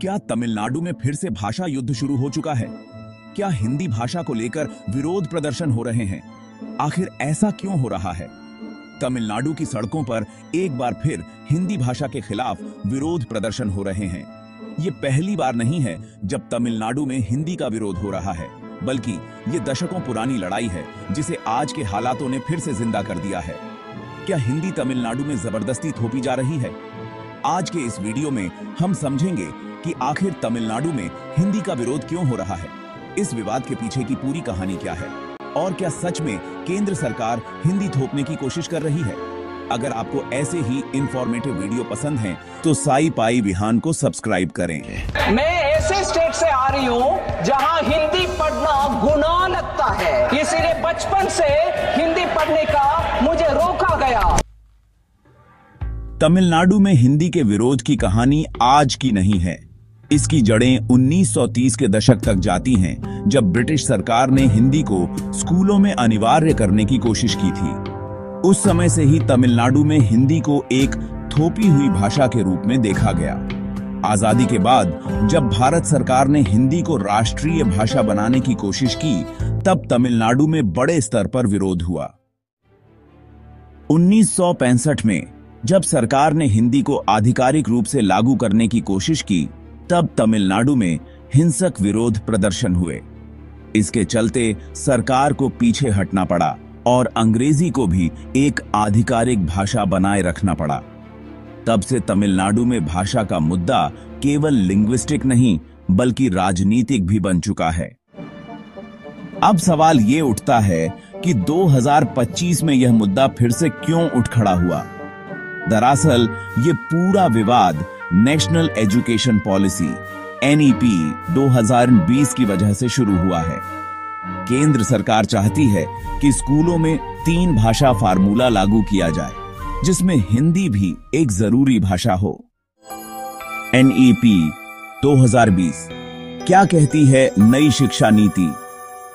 क्या तमिलनाडु में फिर से भाषा युद्ध शुरू हो चुका है? क्या हिंदी भाषा को लेकर विरोध प्रदर्शन हो रहे हैं? आखिर ऐसा क्यों हो रहा है? तमिलनाडु की सड़कों पर एक बार फिर हिंदी भाषा के खिलाफ विरोध प्रदर्शन हो रहे हैं। ये पहली बार नहीं है जब तमिलनाडु में हिंदी का विरोध हो रहा है, बल्कि ये दशकों पुरानी लड़ाई है जिसे आज के हालातों ने फिर से जिंदा कर दिया है। क्या हिंदी तमिलनाडु में जबरदस्ती थोपी जा रही है? आज के इस वीडियो में हम समझेंगे कि आखिर तमिलनाडु में हिंदी का विरोध क्यों हो रहा है, इस विवाद के पीछे की पूरी कहानी क्या है और क्या सच में केंद्र सरकार हिंदी थोपने की कोशिश कर रही है। अगर आपको ऐसे ही इंफॉर्मेटिव वीडियो पसंद हैं, तो साई पाई विहान को सब्सक्राइब करें। मैं ऐसे स्टेट से आ रही हूं जहां हिंदी पढ़ना गुनाह लगता है, इसीलिए बचपन से हिंदी पढ़ने का मुझे रोका गया। तमिलनाडु में हिंदी के विरोध की कहानी आज की नहीं है। इसकी जड़ें 1930 के दशक तक जाती हैं, जब ब्रिटिश सरकार ने हिंदी को स्कूलों में अनिवार्य करने की कोशिश की थी। उस समय से ही तमिलनाडु में हिंदी को एक थोपी हुई भाषा के रूप में देखा गया। आजादी के बाद जब भारत सरकार ने हिंदी को राष्ट्रीय भाषा बनाने की कोशिश की, तब तमिलनाडु में बड़े स्तर पर विरोध हुआ। 1965 में जब सरकार ने हिंदी को आधिकारिक रूप से लागू करने की कोशिश की, तब तमिलनाडु में हिंसक विरोध प्रदर्शन हुए। इसके चलते सरकार को पीछे हटना पड़ा और अंग्रेजी को भी एक आधिकारिक भाषा बनाए रखना पड़ा। तब से तमिलनाडु में भाषा का मुद्दा केवल लिंग्विस्टिक नहीं, बल्कि राजनीतिक भी बन चुका है। अब सवाल ये उठता है कि 2025 में यह मुद्दा फिर से क्यों उठ खड़ा हुआ। दरअसल ये पूरा विवाद नेशनल एजुकेशन पॉलिसी NEP 2020 की वजह से शुरू हुआ है। केंद्र सरकार चाहती है कि स्कूलों में 3 भाषा फार्मूला लागू किया जाए, जिसमें हिंदी भी एक जरूरी भाषा हो। NEP 2020 क्या कहती है नई शिक्षा नीति?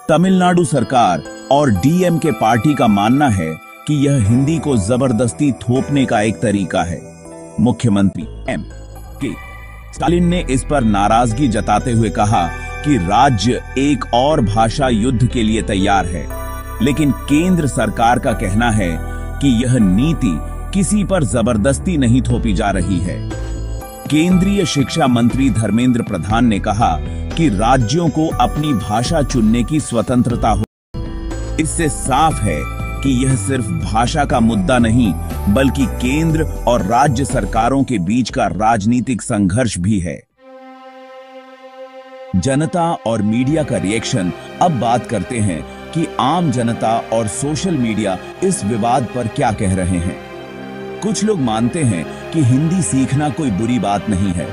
तमिलनाडु सरकार और DMK पार्टी का मानना है कि यह हिंदी को जबरदस्ती थोपने का एक तरीका है। मुख्यमंत्री M.K. स्टालिन ने इस पर नाराजगी जताते हुए कहा कि राज्य एक और भाषा युद्ध के लिए तैयार है, लेकिन केंद्र सरकार का कहना है कि यह नीति किसी पर जबरदस्ती नहीं थोपी जा रही है। केंद्रीय शिक्षा मंत्री धर्मेंद्र प्रधान ने कहा कि राज्यों को अपनी भाषा चुनने की स्वतंत्रता हो। इससे साफ है कि यह सिर्फ भाषा का मुद्दा नहीं, बल्कि केंद्र और राज्य सरकारों के बीच का राजनीतिक संघर्ष भी है। जनता और मीडिया का रिएक्शन। अब बात करते हैं कि आम जनता और सोशल मीडिया इस विवाद पर क्या कह रहे हैं। कुछ लोग मानते हैं कि हिंदी सीखना कोई बुरी बात नहीं है,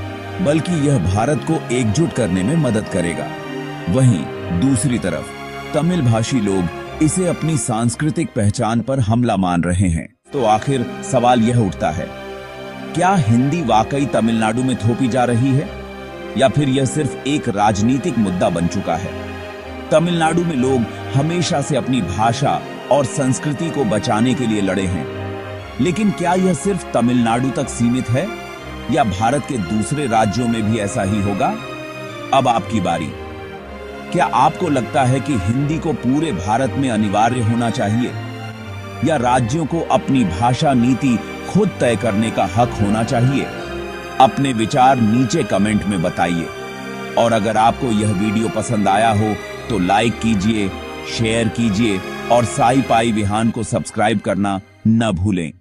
बल्कि यह भारत को एकजुट करने में मदद करेगा। वहीं दूसरी तरफ तमिल भाषी लोग इसे अपनी सांस्कृतिक पहचान पर हमला मान रहे हैं। तो आखिर सवाल यह उठता है, क्या हिंदी वाकई तमिलनाडु में थोपी जा रही है, या फिर यह सिर्फ एक राजनीतिक मुद्दा बन चुका है? तमिलनाडु में लोग हमेशा से अपनी भाषा और संस्कृति को बचाने के लिए लड़े हैं, लेकिन क्या यह सिर्फ तमिलनाडु तक सीमित है, या भारत के दूसरे राज्यों में भी ऐसा ही होगा? अब आपकी बारी। क्या आपको लगता है कि हिंदी को पूरे भारत में अनिवार्य होना चाहिए, या राज्यों को अपनी भाषा नीति खुद तय करने का हक होना चाहिए? अपने विचार नीचे कमेंट में बताइए। और अगर आपको यह वीडियो पसंद आया हो तो लाइक कीजिए, शेयर कीजिए और साई पाई विहान को सब्सक्राइब करना न भूलें।